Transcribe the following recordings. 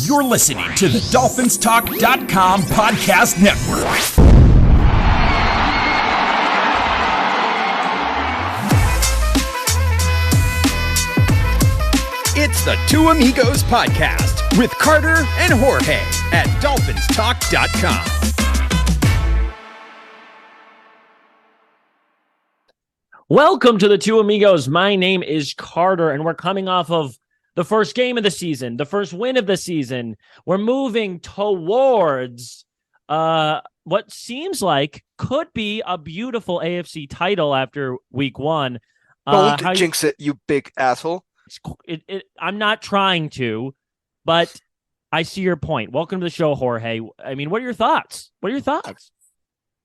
You're listening to the DolphinsTalk.com podcast network. It's the TuAmigos Podcast with Carter and Jorge at DolphinsTalk.com. Welcome to the TuAmigos. My name is Carter, and we're coming off of the first game of the season, the first win of the season. We're moving towards what seems like could be a beautiful AFC title after week one. Don't jinx it, you big asshole. I'm not trying to, but I see your point. Welcome to the show, Jorge. I mean, what are your thoughts?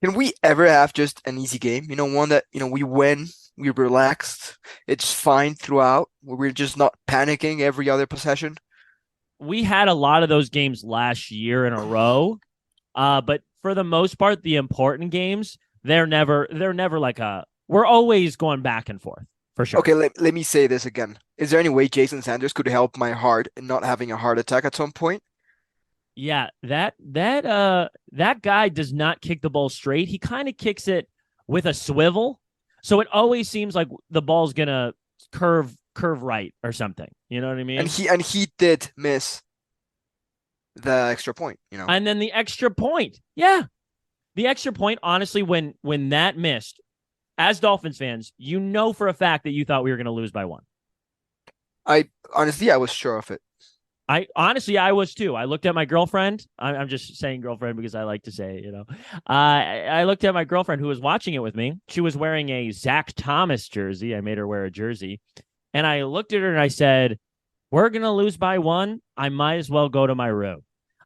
Can we ever have just an easy game? One that, we win, we relaxed, it's fine throughout, where we're just not panicking every other possession? We had a lot of those games last year in a row, but for the most part, the important games, they're never like we're always going back and forth, for sure. Okay, let me say this again. Is there any way Jason Sanders could help my heart in not having a heart attack at some point? Yeah, that guy does not kick the ball straight. He kind of kicks it with a swivel, so it always seems like the ball's gonna curve right or something. You know what I mean? And he did miss the extra point. And then the extra point, yeah, the extra point. Honestly, when that missed, as Dolphins fans, for a fact that you thought we were gonna lose by one. I was sure of it. I was too. I looked at my girlfriend. I'm just saying girlfriend because I like to say it, I looked at my girlfriend who was watching it with me. She was wearing a Zach Thomas jersey. I made her wear a jersey. And I looked at her and I said, we're going to lose by one. I might as well go to my room.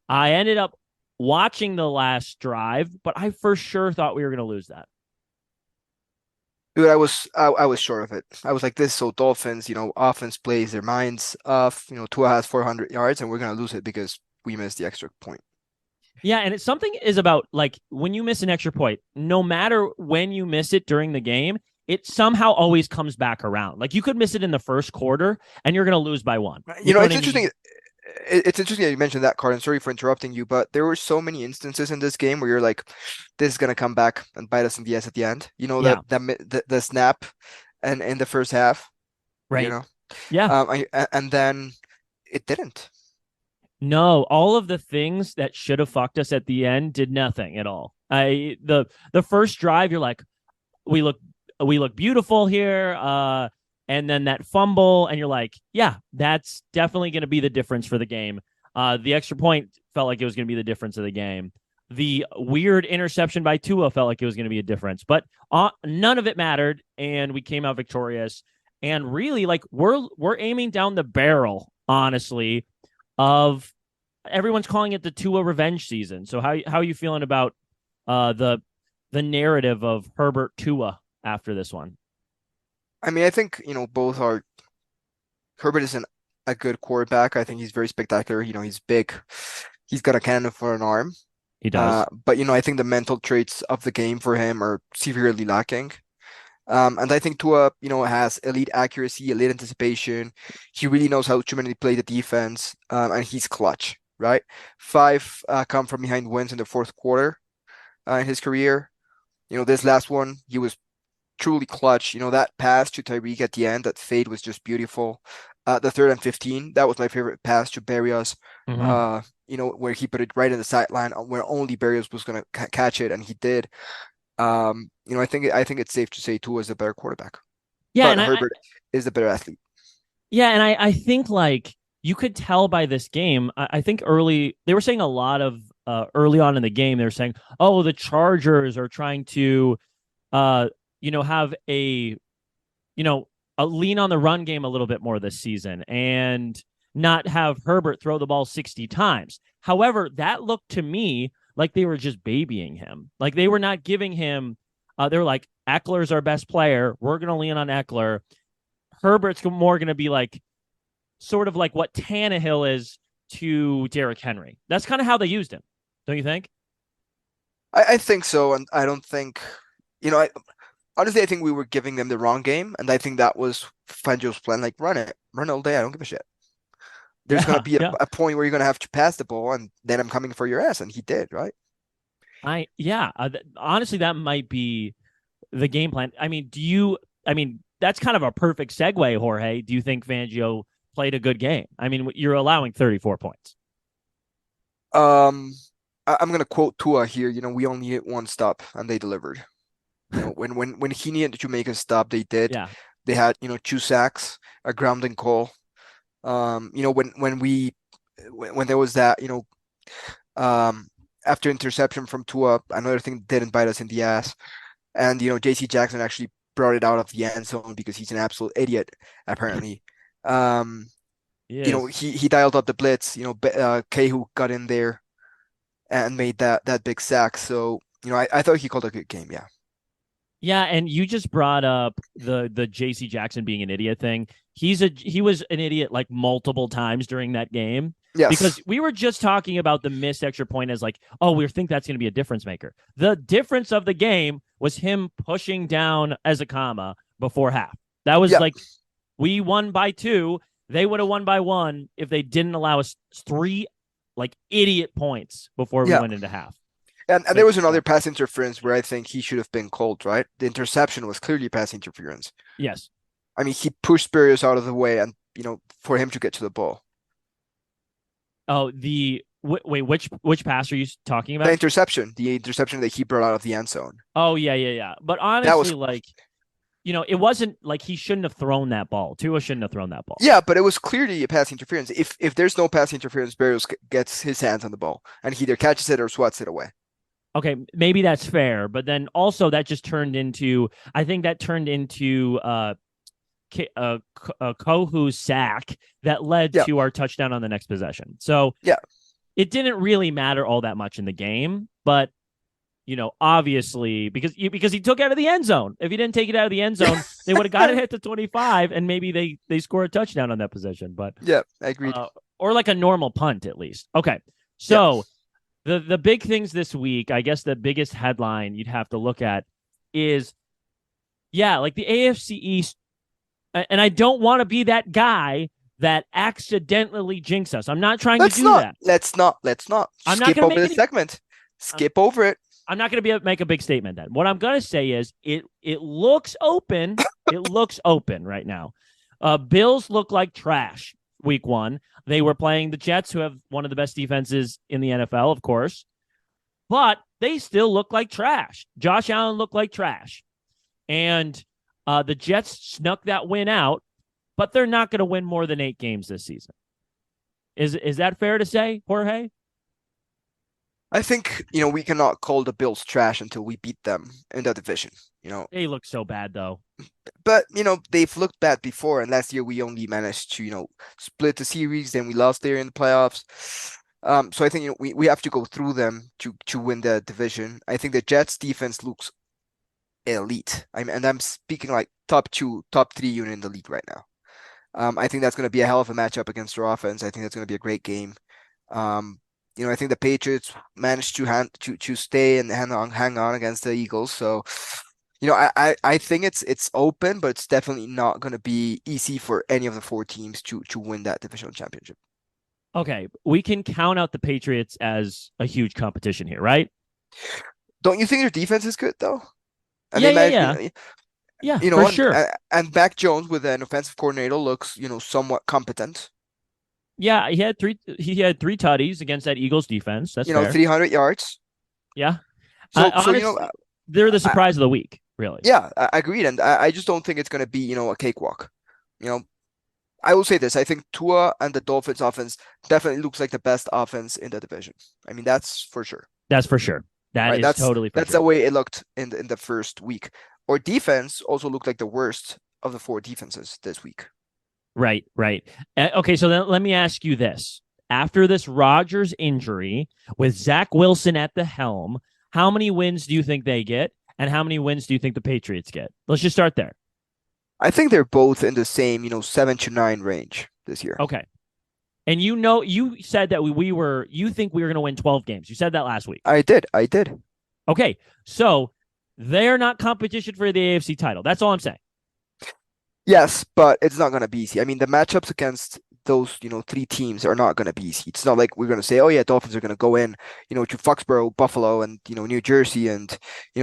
I ended up watching the last drive, but I for sure thought we were going to lose that. Dude, I was sure of it. I was like, this is so Dolphins, offense plays their minds off. Tua has 400 yards and we're going to lose it because we missed the extra point. Yeah, and it's something is about, like, when you miss an extra point, no matter when you miss it during the game, it somehow always comes back around. Like, you could miss it in the first quarter and you're going to lose by one. It's interesting. It's interesting that you mentioned that, Carter. Sorry for interrupting you, but there were so many instances in this game where you're like, this is going to come back and bite us in the ass at the end. The snap and in the first half. Right. Yeah. And then it didn't. No, all of the things that should have fucked us at the end did nothing at all. The first drive, you're like, we look beautiful here. And then that fumble, and you're like, yeah, that's definitely going to be the difference for the game. The extra point felt like it was going to be the difference of the game. The weird interception by Tua felt like it was going to be a difference. But none of it mattered, and we came out victorious. And really, like, we're aiming down the barrel, honestly, of everyone's calling it the Tua revenge season. So how are you feeling about the narrative of Herbert Tua after this one? I mean, I think, both are. Herbert isn't a good quarterback. I think he's very spectacular. He's big. He's got a cannon for an arm. He does. But, I think the mental traits of the game for him are severely lacking. And I think Tua, has elite accuracy, elite anticipation. He really knows how to manipulate the defense. And he's clutch, right? 5 come from behind wins in the fourth quarter in his career. This last one, he was truly clutch. That pass to Tyreek at the end, that fade was just beautiful. The 3rd and 15, that was my favorite pass to Berrios. Where he put it right in the sideline, where only Berrios was going to catch it, and he did. I think it's safe to say Tua is the better quarterback. Yeah, but Herbert is the better athlete. Yeah, and I think, like, you could tell by this game. I think they were saying a lot of early on in the game. They were saying, "Oh, the Chargers are trying to." Have a lean on the run game a little bit more this season and not have Herbert throw the ball 60 times. However, that looked to me like they were just babying him. Like, they were not giving him, they were like, Eckler's our best player. We're going to lean on Eckler. Herbert's more going to be like, sort of like what Tannehill is to Derrick Henry. That's kind of how they used him. Don't you think? I think so. And I don't think, honestly, I think we were giving them the wrong game, and I think that was Fangio's plan. Like, run all day. I don't give a shit. There's going to be Yeah. a point where you're going to have to pass the ball, and then I'm coming for your ass, and he did, right? Honestly, that might be the game plan. That's kind of a perfect segue, Jorge. Do you think Fangio played a good game? I mean, you're allowing 34 points. I'm going to quote Tua here. We only needed one stop, and they delivered. When he needed to make a stop, they did. Yeah. They had, 2 sacks, a grounding call. When there was that, after interception from Tua, another thing didn't bite us in the ass. And, JC Jackson actually brought it out of the end zone because he's an absolute idiot, apparently. He dialed up the blitz, Cahill got in there and made that big sack. So, I thought he called a good game. Yeah. Yeah, and you just brought up the JC Jackson being an idiot thing. He was an idiot like multiple times during that game. Yes. Because we were just talking about the missed extra point as like, oh, we think that's going to be a difference maker. The difference of the game was him pushing down as a comma before half. That was like, we won by 2. They would have won by 1 if they didn't allow us 3 like idiot points before we went into half. And there was another pass interference where I think he should have been called, right? The interception was clearly pass interference. Yes. I mean, he pushed Spurious out of the way and, for him to get to the ball. Oh, wait, which pass are you talking about? The interception that he brought out of the end zone. Oh, yeah. But honestly, it wasn't like he shouldn't have thrown that ball. Tua shouldn't have thrown that ball. Yeah, but it was clearly a pass interference. If there's no pass interference, Spurious gets his hands on the ball and he either catches it or swats it away. Okay, maybe that's fair, but then also that just turned into Kohu's sack that led to our touchdown on the next possession. So it didn't really matter all that much in the game, but obviously because he took it out of the end zone. If he didn't take it out of the end zone, they would have got it hit to 25, and maybe they score a touchdown on that possession. But yeah, I agreed. Or like a normal punt at least. Okay, so. The big things this week, I guess the biggest headline you'd have to look at is, like the AFC East. And I don't want to be that guy that accidentally jinx us. I'm not trying to do that. Let's not. I'm Skip not over this segment. Skip over it. I'm not going to make a big statement then. What I'm going to say is it looks open. It looks open right now. Bills look like trash week 1. They were playing the Jets, who have one of the best defenses in the NFL, of course. But they still look like trash. Josh Allen looked like trash. And the Jets snuck that win out, but they're not going to win more than 8 games this season. Is that fair to say, Jorge? I think, we cannot call the Bills trash until we beat them in the division. They look so bad, though. But, they've looked bad before, and last year we only managed to, split the series, then we lost there in the playoffs. So I think, we have to go through them to win the division. I think the Jets defense looks elite. And I'm speaking like top 2, top 3 unit in the league right now. I think that's going to be a hell of a matchup against their offense. I think that's going to be a great game. I think the Patriots managed to stay and hang on against the Eagles. So, I think it's open, but it's definitely not going to be easy for any of the 4 teams to win that divisional championship. Okay, we can count out the Patriots as a huge competition here, right? Don't you think their defense is good though? Yeah, for sure. And Mac Jones with an offensive coordinator looks, somewhat competent. Yeah, he had 3 tutties against that Eagles defense. That's fair. 300 yards. Yeah. Honestly, they're the surprise of the week, really. Yeah, I agreed, and I just don't think it's going to be, a cakewalk. I will say this: I think Tua and the Dolphins' offense definitely looks like the best offense in the division. I mean, that's for sure. That's for sure. That's totally for sure. That's the way it looked in the first week. Our defense also looked like the worst of the 4 defenses this week. Right. Okay, so then let me ask you this. After this Rodgers injury, with Zach Wilson at the helm, how many wins do you think they get? And how many wins do you think the Patriots get? Let's just start there. I think they're both in the same, 7 to 9 range this year. Okay. And you said that you think we were going to win 12 games. You said that last week. I did. Okay. So they're not competition for the AFC title. That's all I'm saying. Yes, but it's not going to be easy. I mean, the matchups against those, three teams are not going to be easy. It's not like we're going to say, oh yeah, Dolphins are going to go in, to Foxborough, Buffalo, and, New Jersey and,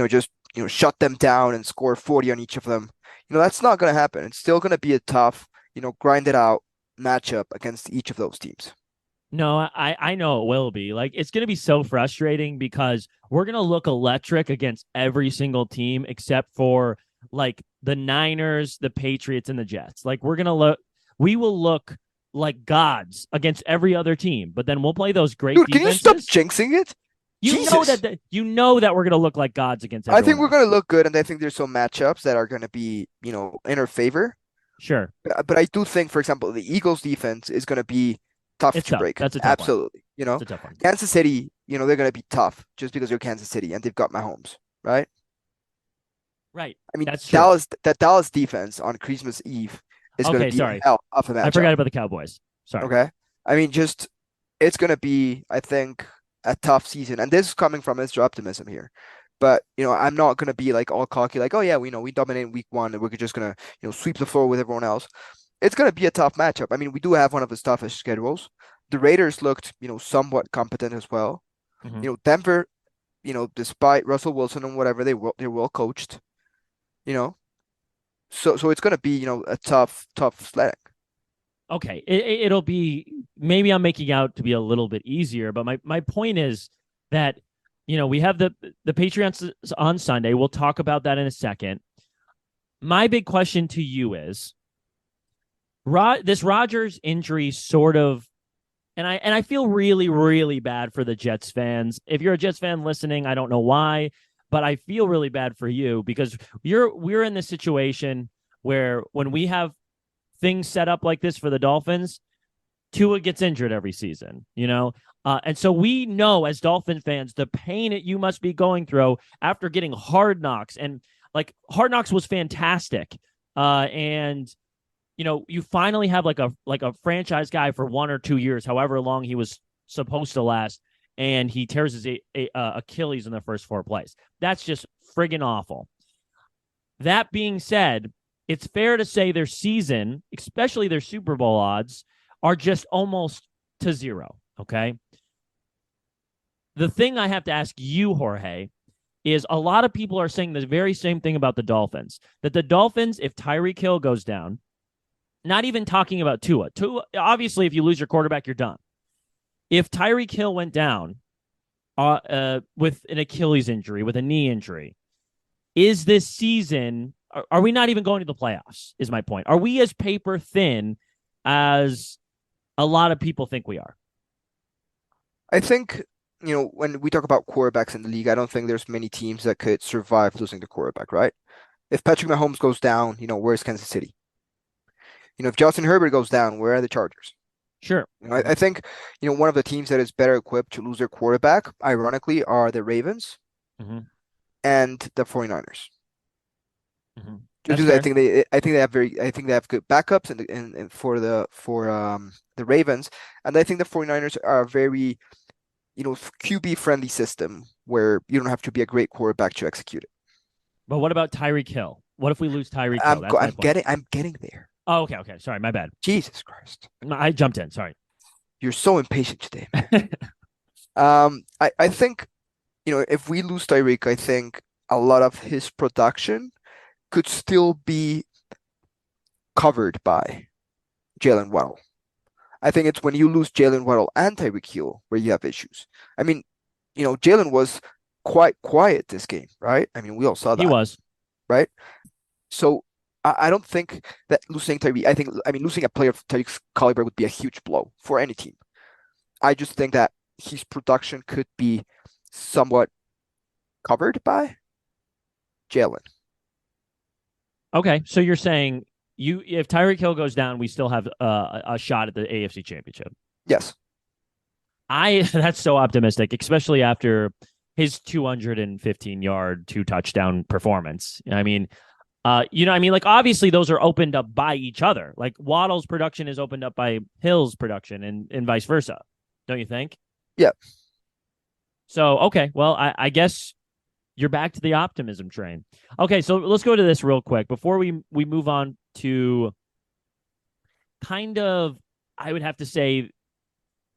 just, shut them down and score 40 on each of them. That's not going to happen. It's still going to be a tough, grinded out matchup against each of those teams. No, I know it will be. Like, it's going to be so frustrating because we're going to look electric against every single team except for like the Niners, the Patriots, and the Jets. Like, we will look like gods against every other team, but then we'll play those great Dude, defenses. can you stop jinxing it? You know that we're going to look like gods against everyone I think we're else. going to look good, and I think there's some matchups that are going to be, in our favor. Sure. But I do think, for example, the Eagles defense is going to be tough It's to tough. break. That's a tough Absolutely. one. It's a tough one. Kansas City, they're going to be tough just because they're Kansas City and they've got Mahomes, right? Right. I mean, That's true. Dallas defense on Christmas Eve is going to be sorry. hell of a matchup. I forgot about the Cowboys. Sorry. Okay. I mean, it's going to be, I think, a tough season. And this is coming from Mr. Optimism here. But, I'm not going to be like all cocky, like, oh yeah, we dominate week 1 and we're just going to, sweep the floor with everyone else. It's going to be a tough matchup. I mean, we do have one of the toughest schedules. The Raiders looked, somewhat competent as well. Mm-hmm. Denver, despite Russell Wilson and whatever, they're well coached. So it's going to be, a tough sledding. Okay, it'll be, maybe I'm making out to be a little bit easier, but my point is that, we have the Patriots on Sunday. We'll talk about that in a second. My big question to you is, this Rodgers injury sort of, and I feel really, really bad for the Jets fans. If you're a Jets fan listening, I don't know why, but I feel really bad for you because we're in this situation where when we have things set up like this for the Dolphins, Tua gets injured every season, and so we know as Dolphin fans the pain that you must be going through after getting Hard Knocks, and like Hard Knocks was fantastic, and you finally have like a franchise guy for 1 or 2 years, however long he was supposed to last, and he tears his Achilles in the first 4 plays. That's just friggin' awful. That being said, it's fair to say their season, especially their Super Bowl odds, are just almost to zero, okay? The thing I have to ask you, Jorge, is a lot of people are saying the very same thing about the Dolphins, that the Dolphins, if Tyreek Hill goes down, not even talking about Tua, obviously, if you lose your quarterback, you're done. If Tyreek Hill went down with an Achilles injury, with a knee injury, is this season, are we not even going to the playoffs, is my point. Are we as paper thin as a lot of people think we are? I think, when we talk about quarterbacks in the league, I don't think there's many teams that could survive losing the quarterback, right? If Patrick Mahomes goes down, where's Kansas City? If Justin Herbert goes down, where are the Chargers? Sure. I think, one of the teams that is better equipped to lose their quarterback, ironically, are the Ravens and the 49ers. Mm-hmm. Because I think they have good backups and for the Ravens, and I think the 49ers are a very, QB friendly system where you don't have to be a great quarterback to execute it. But what about Tyreek Hill? What if we lose Tyreek Hill? I'm getting there. Oh, okay. Sorry, my bad. Jesus Christ. I jumped in. Sorry. You're so impatient today, man. I think, if we lose Tyreek, I think a lot of his production could still be covered by Jalen Waddle. I think it's when you lose Jalen Waddle and Tyreek Hill where you have issues. I mean, Jalen was quite quiet this game, right? I mean, we all saw that. He was. Right? So I don't think that losing Tyreek, losing a player of Tyreek's caliber would be a huge blow for any team. I just think that his production could be somewhat covered by Jalen. Okay, so you're saying if Tyreek Hill goes down, we still have a shot at the AFC Championship. Yes. That's so optimistic, especially after his 215-yard, 2-touchdown performance. I mean, like obviously those are opened up by each other. Like Waddle's production is opened up by Hill's production and vice versa. Don't you think? Yeah. So, okay, well, I guess you're back to the optimism train. Okay, so let's go to this real quick before we move on to kind of I would have to say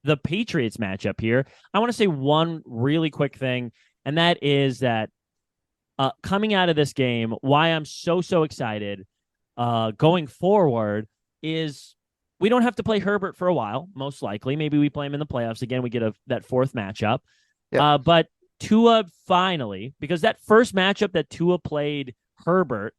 the Patriots matchup here. I want to say one really quick thing, and that is that coming out of this game, why I'm so excited going forward is we don't have to play Herbert for a while, most likely. Maybe we play him in the playoffs again. We get that fourth matchup. Yeah. But Tua finally, because that first matchup that Tua played Herbert,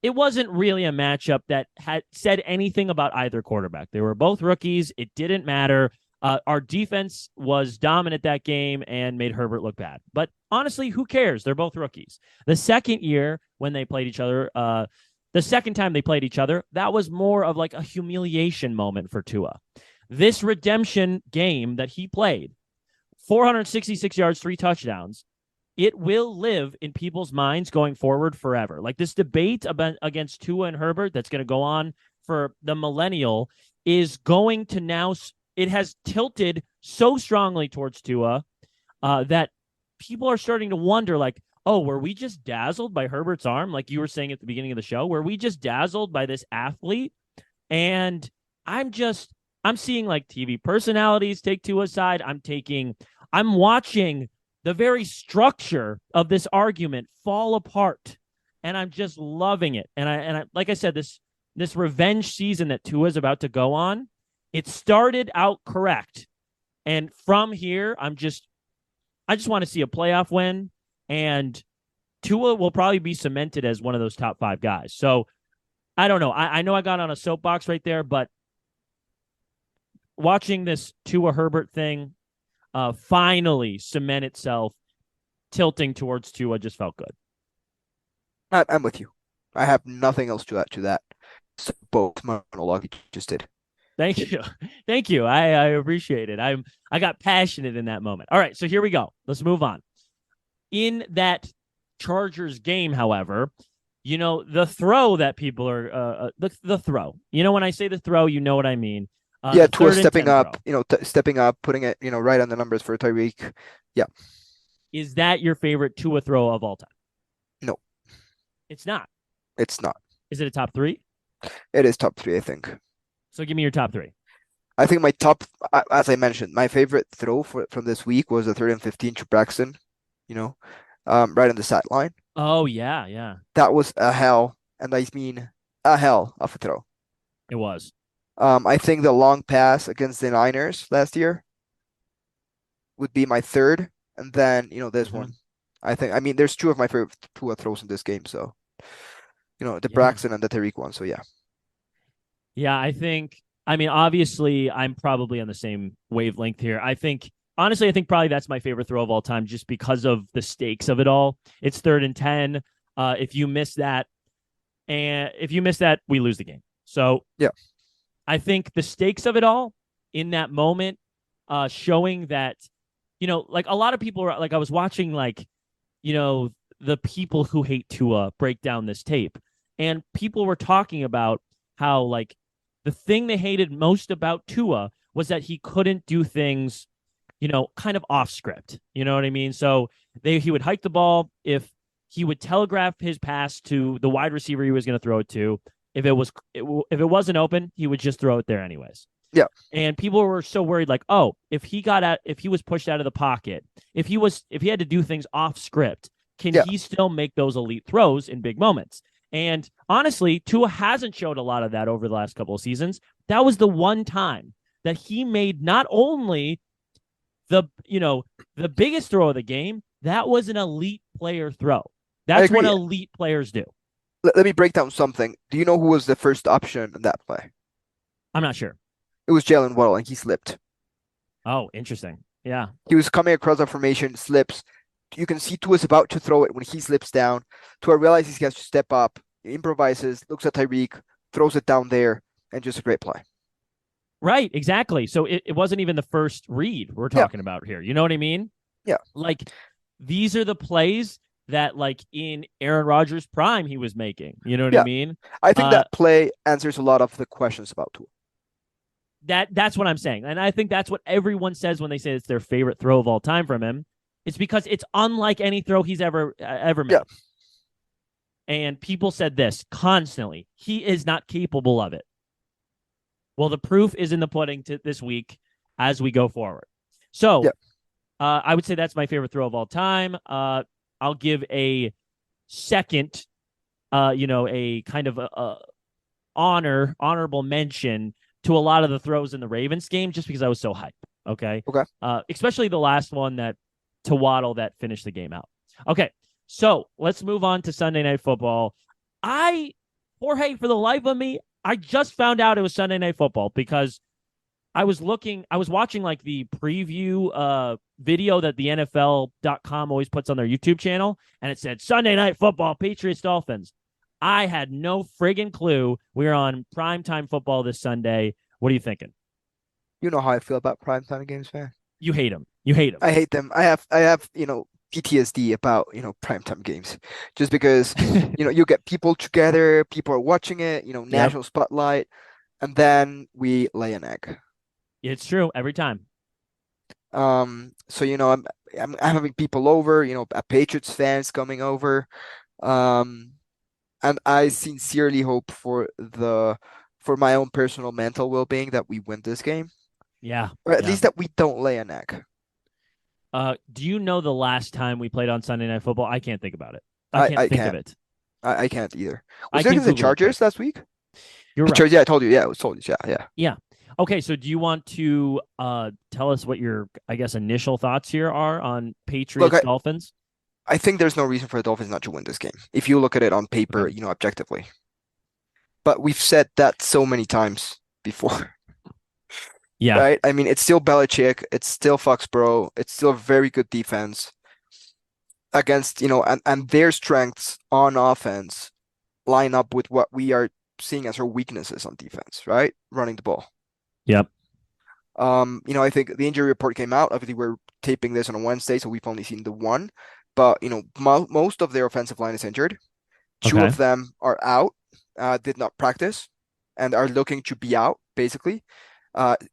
it wasn't really a matchup that had said anything about either quarterback. They were both rookies. It didn't matter. Our defense was dominant that game and made Herbert look bad. But honestly, who cares? They're both rookies. The second year when they played each other, the second time they played each other, that was more of like a humiliation moment for Tua. This redemption game that he played, 466 yards, 3 touchdowns, it will live in people's minds going forward forever. Like this debate against Tua and Herbert that's going to go on for the millennial is going to now, it has tilted so strongly towards Tua that people are starting to wonder, like, oh, were we just dazzled by Herbert's arm? Like you were saying at the beginning of the show, were we just dazzled by this athlete? And I'm seeing like TV personalities take Tua's side. I'm watching the very structure of this argument fall apart, and I'm just loving it. And I like I said, this revenge season that Tua is about to go on, it started out correct, and from here, I just want to see a playoff win, and Tua will probably be cemented as one of those top 5 guys. So I don't know. I know I got on a soapbox right there, but watching this Tua Herbert thing finally cement itself, tilting towards Tua, just felt good. I'm with you. I have nothing else to add to that. So both monologue you just did. Thank you. Thank you. I appreciate it. I got passionate in that moment. All right, so here we go. Let's move on. In that Chargers game, however, the throw that people are the throw. When I say the throw, you know what I mean. Tua stepping up, stepping up, putting it, right on the numbers for Tyreek. Yeah. Is that your favorite Tua throw of all time? No. It's not. It's not. Is it a top 3? It is top 3, I think. So give me your top 3. I think my top, as I mentioned, my favorite throw from this week was the 3rd and 15 to Braxton, right on the sideline. Oh, yeah. That was a hell, and I mean a hell of a throw. It was. I think the long pass against the Niners last year would be my 3rd, and then, this one. I mean, there's 2 of my favorite Tua throws in this game, so, the Braxton and the Tyreek one, so yeah. Yeah, obviously, I'm probably on the same wavelength here. Honestly, I think probably that's my favorite throw of all time just because of the stakes of it all. It's 3rd and 10. If you miss that, we lose the game. So yeah, I think the stakes of it all in that moment, showing that, like a lot of people are like, I was watching the people who hate Tua break down this tape, and people were talking about how like the thing they hated most about Tua was that he couldn't do things, kind of off script. You know what I mean? So he would hike the ball. If he would telegraph his pass to the wide receiver he was going to throw it to, if it wasn't open, he would just throw it there anyways. Yeah. And people were so worried, like, oh, if he was pushed out of the pocket, if he had to do things off script, can he still make those elite throws in big moments? And honestly, Tua hasn't showed a lot of that over the last couple of seasons. That was the one time that he made not only the biggest throw of the game, that was an elite player throw. That's what elite players do. Let me break down something. Do you know who was the first option in that play? I'm not sure. It was Jalen Waddle, and he slipped. Oh, interesting. Yeah. He was coming across the formation, slips. You can see Tua's about to throw it when he slips down. Tua realizes he has to step up, improvises, looks at Tyreek, throws it down there, and just a great play. Right, exactly. So it wasn't even the first read we're talking about here. You know what I mean? Yeah. Like, these are the plays that, like, in Aaron Rodgers' prime he was making. You know what I mean? I think that play answers a lot of the questions about Tua. That's what I'm saying. And I think that's what everyone says when they say it's their favorite throw of all time from him. It's because it's unlike any throw he's ever made. Yeah. And people said this constantly. He is not capable of it. Well, the proof is in the pudding this week as we go forward. So Yeah. I would say that's my favorite throw of all time. I'll give a second, a kind of a honorable mention to a lot of the throws in the Ravens game, just because I was so hyped. Okay. Okay. Especially the last one to Waddle that finished the game out. Okay. So let's move on to Sunday Night Football. Jorge, for the life of me, I just found out it was Sunday Night Football because I was watching like the preview video that the NFL.com always puts on their YouTube channel, and it said Sunday Night Football, Patriots Dolphins. I had no friggin' clue we were on primetime football this Sunday. What are you thinking? You know how I feel about primetime games, man. You hate them. You hate them. I hate them. I have PTSD about primetime games, just because you get people together, people are watching it, national spotlight, and then we lay an egg. It's true every time. So I'm having people over, Patriots fans coming over, and I sincerely hope for my own personal mental well-being that we win this game, Yeah. or at least that we don't lay an egg. Do you know the last time we played on Sunday Night Football? I can't think about it. I can't think of it. I can't either. I Was can it the Google it Chargers quick. last week? You're The right. Chargers, yeah, I told you. Yeah, it was told you. Yeah. Yeah. Okay, so do you want to tell us what your, I guess, initial thoughts here are on Patriots Dolphins? I think there's no reason for the Dolphins not to win this game if you look at it on paper, Okay. Objectively. But we've said that so many times before. Yeah. Right? I mean, it's still Belichick, it's still Foxborough, it's still a very good defense against, and their strengths on offense line up with what we are seeing as our weaknesses on defense, right? Running the ball. Yep. I think the injury report came out. Obviously, we're taping this on a Wednesday, so we've only seen the one. But, most of their offensive line is injured. Two of them are out, did not practice, and are looking to be out, basically,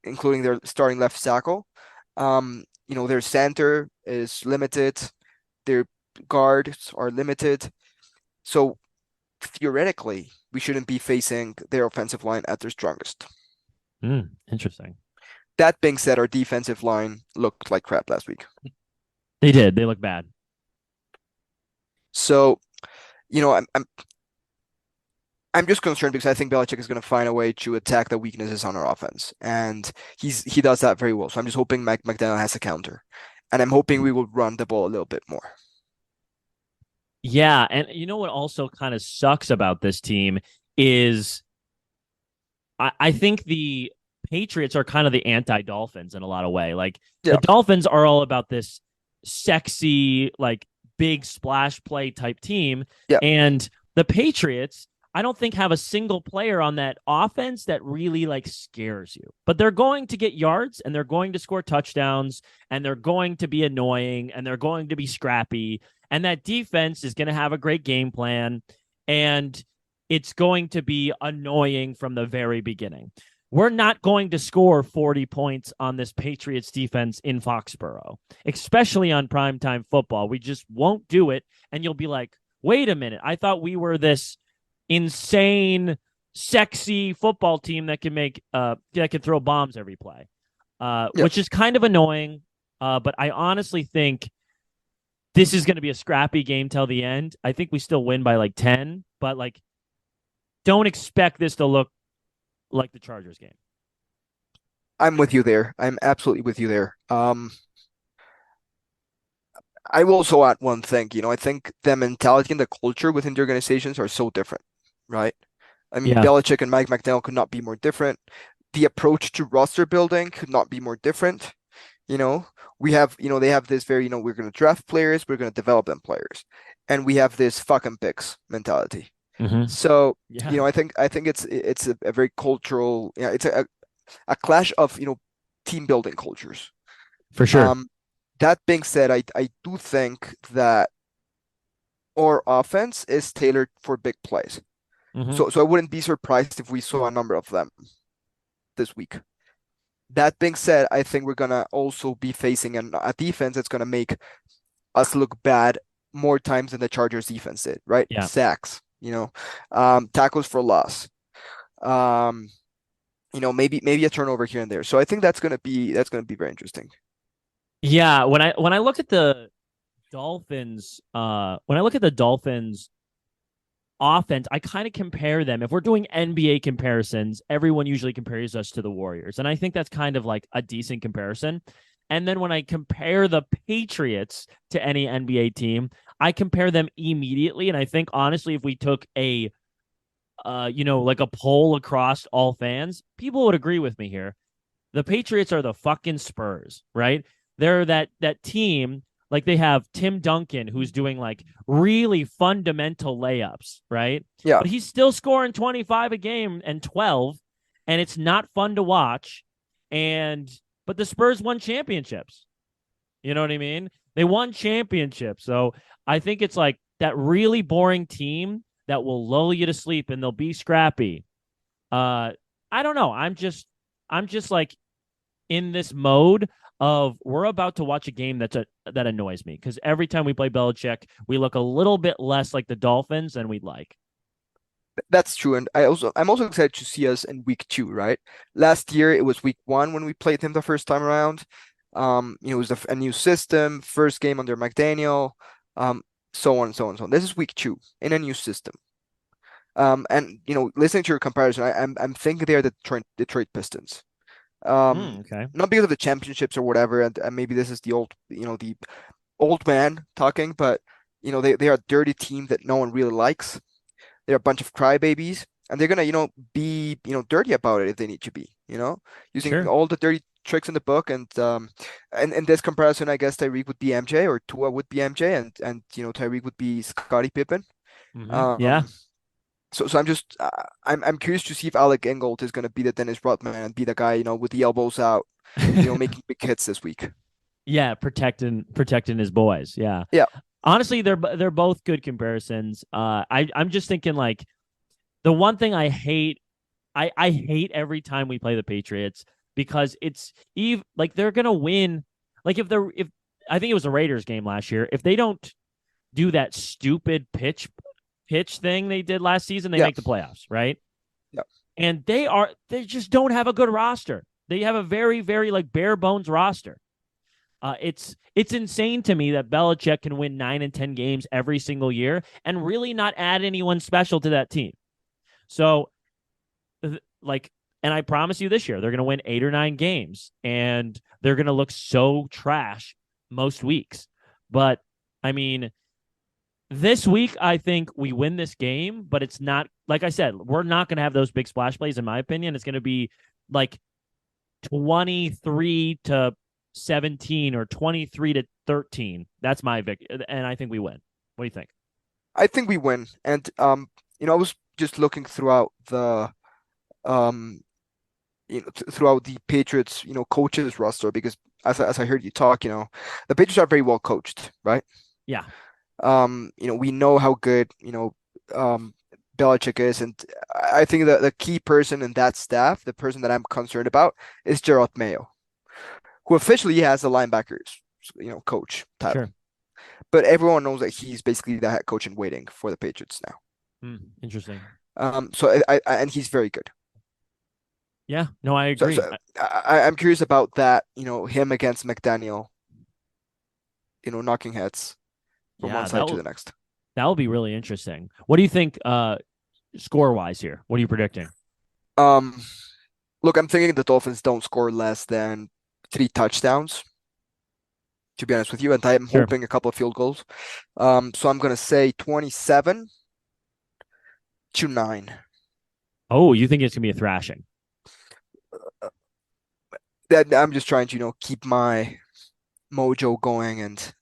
including their starting left tackle. Their center is limited. Their guards are limited. So, theoretically, we shouldn't be facing their offensive line at their strongest. Interesting. That being said, our defensive line looked like crap last week. They did. They look bad. So, I'm just concerned because I think Belichick is going to find a way to attack the weaknesses on our offense, and he does that very well. So I'm just hoping Mike McDaniel has a counter, and I'm hoping we will run the ball a little bit more. Yeah, and you know what also kind of sucks about this team is I think the Patriots are kind of the anti-Dolphins in a lot of way. Like the Dolphins are all about this sexy, like big splash play type team. Yeah. And the Patriots, I don't think have a single player on that offense that really like scares you. But they're going to get yards and they're going to score touchdowns and they're going to be annoying and they're going to be scrappy. And that defense is going to have a great game plan. And it's going to be annoying from the very beginning. We're not going to score 40 points on this Patriots defense in Foxborough, especially on primetime football. We just won't do it. And you'll be like, wait a minute. I thought we were this insane, sexy football team that can throw bombs every play, which is kind of annoying. But I honestly think this is going to be a scrappy game till the end. I think we still win by like 10, but like, don't expect this to look like the Chargers game. I'm with you there. I'm absolutely with you there. I will also add one thing. I think the mentality and the culture within the organizations are so different, right? I mean, Belichick and Mike McDaniel could not be more different. The approach to roster building could not be more different. We have, they have this very, we're going to draft players, we're going to develop them players. And we have this fucking picks mentality. Mm-hmm. So, I think it's a very cultural, it's a clash of, team building cultures. For sure. That being said, I do think that our offense is tailored for big plays. Mm-hmm. So I wouldn't be surprised if we saw a number of them this week. That being said, I think we're gonna also be facing a defense that's gonna make us look bad more times than the Chargers defense did, right? Yeah. Sacks, tackles for loss, maybe a turnover here and there. So I think that's gonna be very interesting. Yeah, when I look at the Dolphins offense, I kind of compare them. If we're doing NBA comparisons, everyone usually compares us to the Warriors. And I think that's kind of like a decent comparison. And then when I compare the Patriots to any NBA team, I compare them immediately. And I think honestly, if we took a like a poll across all fans, people would agree with me here. The Patriots are the fucking Spurs, right? They're that team. Like they have Tim Duncan, who's doing like really fundamental layups, right? Yeah, But he's still scoring 25 a game and 12, and it's not fun to watch. But the Spurs won championships. You know what I mean? They won championships. So I think it's like that really boring team that will lull you to sleep and they'll be scrappy. I don't know. I'm just like in this mode of we're about to watch a game that annoys me because every time we play Belichick, we look a little bit less like the Dolphins than we'd like. that's true. And I'm also excited to see us in week 2, right? Last year it was week 1 when we played him the first time around. It was a new system, first game under McDaniel, so on and so on and so on. This is week 2 in a new system. And listening to your comparison, I'm thinking they are the Detroit Pistons. Okay. Not because of the championships or whatever, and maybe this is the old man talking, but they are a dirty team that no one really likes. They're a bunch of crybabies, and they're gonna be dirty about it if they need to be, using Sure. all the dirty tricks in the book. And in this comparison, I guess Tyreek would be MJ or Tua would be MJ, and Tyreek would be Scottie Pippen. Yeah. Um, so I'm curious to see if Alec Ingold is gonna be the Dennis Rodman and be the guy with the elbows out, making big hits this week. Yeah, protecting his boys. Yeah. Yeah. Honestly, they're both good comparisons. I'm just thinking like the one thing I hate every time we play the Patriots because it's like they're gonna win. Like if I think it was the Raiders game last year, if they don't do that stupid pitch thing they did last season, they Yeah. make the playoffs, right? Yeah. And they just don't have a good roster. They have a very, very like bare bones roster. It's insane to me that Belichick can win 9 and 10 games every single year and really not add anyone special to that team. So, and I promise you this year, they're going to win 8 or 9 games and they're going to look so trash most weeks. But I mean, this week, I think we win this game, but it's not, like I said, we're not going to have those big splash plays, in my opinion. It's going to be like 23-17 or 23-13. That's my victory, and I think we win. What do you think? I think we win. And I was just looking throughout the throughout the Patriots, coaches roster because as I heard you talk, the Patriots are very well coached, right? Yeah. We know how good, Belichick is, and I think that the key person in that staff, the person that I'm concerned about, is Gerald Mayo, who officially has the linebackers, coach title. Sure. But everyone knows that he's basically the head coach in waiting for the Patriots now. Interesting. So and he's very good. Yeah. No, I agree. I'm curious about that. Him against McDaniel. Knocking heads from one side to the next. That will be really interesting. What do you think score wise here? What are you predicting? Look, I'm thinking the Dolphins don't score less than 3 touchdowns, to be honest with you, and I'm hoping a couple of field goals. So I'm gonna say 27-9. Oh, you think it's gonna be a thrashing? That I'm just trying to keep my mojo going, and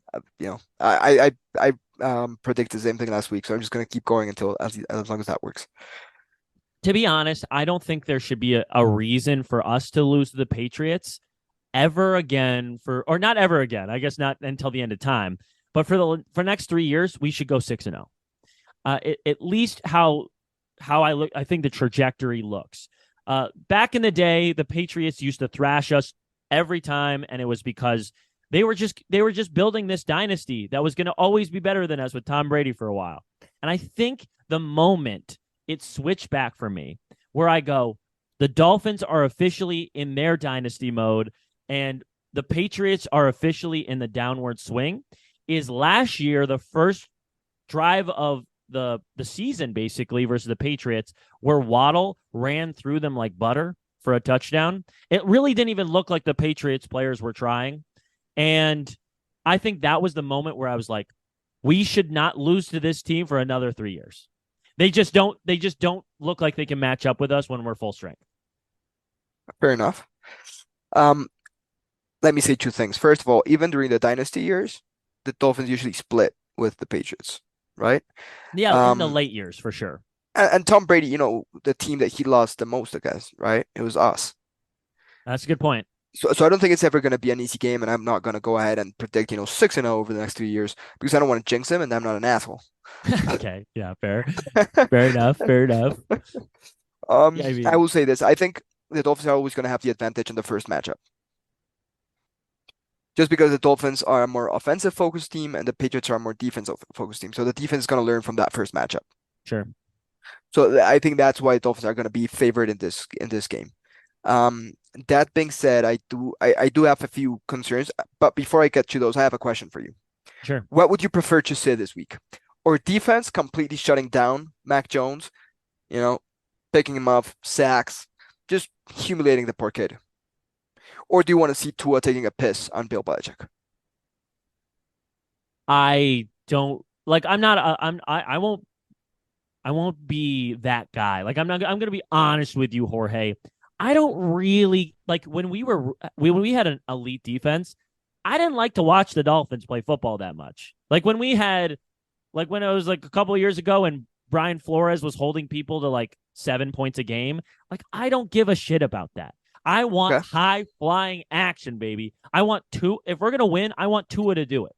I predict the same thing last week, so I'm just gonna keep going until as long as that works. To be honest, I don't think there should be a reason for us to lose to the Patriots ever again or not ever again. I guess not until the end of time, but for the next 3 years, we should go 6-0. At least how I look, I think the trajectory looks. Back in the day, the Patriots used to thrash us every time, and it was because they were just building this dynasty that was going to always be better than us with Tom Brady for a while. And I think the moment it switched back for me, where I go, the Dolphins are officially in their dynasty mode, and the Patriots are officially in the downward swing, is last year the first drive of the season, basically, versus the Patriots, where Waddle ran through them like butter for a touchdown. It really didn't even look like the Patriots players were trying. And I think that was the moment where I was like, we should not lose to this team for another 3 years. They just don't look like they can match up with us when we're full strength. Fair enough. Let me say two things. First of all, even during the dynasty years, the Dolphins usually split with the Patriots, right? Yeah, in the late years for sure. And Tom Brady, the team that he lost the most against, right? It was us. That's a good point. So I don't think it's ever going to be an easy game, and I'm not going to go ahead and predict, 6-0 over the next 3 years because I don't want to jinx him, and I'm not an asshole. Okay, yeah, fair. Fair enough. Yeah, I will say this. I think the Dolphins are always going to have the advantage in the first matchup. Just because the Dolphins are a more offensive-focused team and the Patriots are a more defensive-focused team. So the defense is going to learn from that first matchup. Sure. So I think that's why the Dolphins are going to be favored in this game. That being said, I do have a few concerns, but before I get to those, I have a question for you. Sure. What would you prefer to say this week? Or defense completely shutting down Mac Jones, picking him off, sacks, just humiliating the poor kid? Or do you want to see Tua taking a piss on Bill Belichick? I don't like. I'm not. I won't be that guy. Like I'm going to be honest with you, Jorge. I don't really like when we had an elite defense. I didn't like to watch the Dolphins play football that much. Like when it was like a couple of years ago and Brian Flores was holding people to like 7 points a game. Like I don't give a shit about that. I want high flying action, baby. I want Tua. If we're gonna win, I want Tua to do it,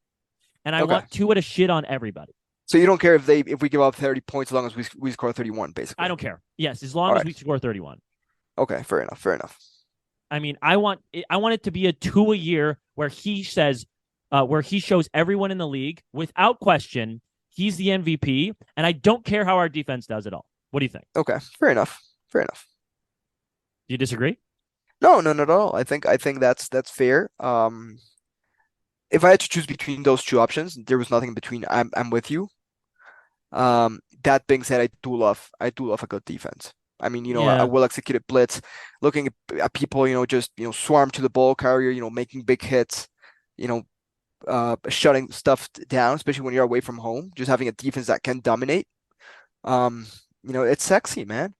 and I want Tua to shit on everybody. So you don't care if we give up 30 points as long as we score 31, basically. I don't care. Yes, as long as we score 31. Okay, fair enough. I mean, I want it to be a Tua year where he says, where he shows everyone in the league without question he's the MVP, and I don't care how our defense does it all. What do you think? Okay, fair enough. Do you disagree? No, not at all. I think that's fair. If I had to choose between those two options, there was nothing in between. I'm with you. That being said, I do love a good defense. I mean, a well-executed blitz, looking at people, just swarm to the ball carrier, making big hits, shutting stuff down, especially when you're away from home. Just having a defense that can dominate. It's sexy, man.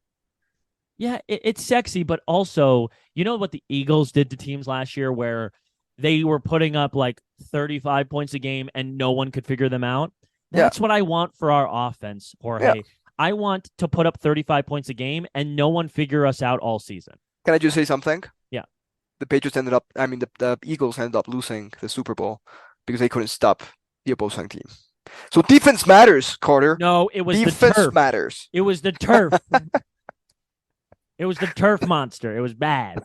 Yeah, it's sexy, but also, what the Eagles did to teams last year where they were putting up like 35 points a game and no one could figure them out? That's what I want for our offense, Jorge. Yeah. I want to put up 35 points a game and no one figure us out all season. Can I just say something? Yeah. The Eagles ended up losing the Super Bowl because they couldn't stop the opposing team. So defense matters, Carter. No, it was defense the turf. Matters. It was the turf. It was the turf monster. It was bad.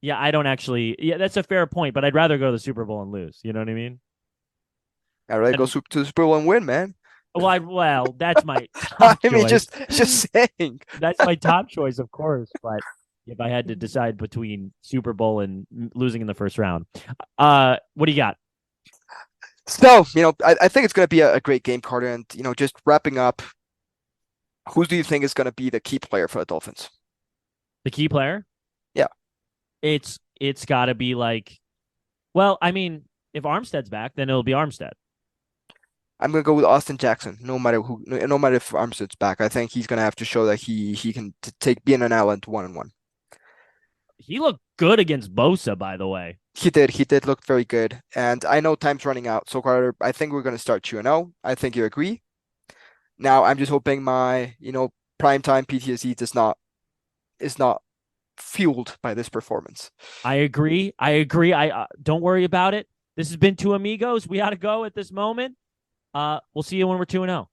Yeah, I don't actually. Yeah, that's a fair point, but I'd rather go to the Super Bowl and lose. You know what I mean? I'd rather go to the Super Bowl and win, man. Well, that's my top choice. just saying. That's my top choice, of course. But if I had to decide between Super Bowl and losing in the first round, what do you got? So, I think it's going to be a great game, Carter. And, just wrapping up, who do you think is going to be the key player for the Dolphins? The key player? Yeah. It's got to be like, well, I mean, if Armstead's back, then it'll be Armstead. I'm going to go with Austin Jackson, no matter if Armstead's back. I think he's going to have to show that he can be in an island one-on-one. He looked good against Bosa, by the way. He did look very good. And I know time's running out. So, Carter, I think we're going to start 2-0. I think you agree. Now, I'm just hoping my, primetime PTSD is not fueled by this performance. I agree. I don't worry about it. This has been TuAmigos. We ought to go at this moment. We'll see you when we're 2-0.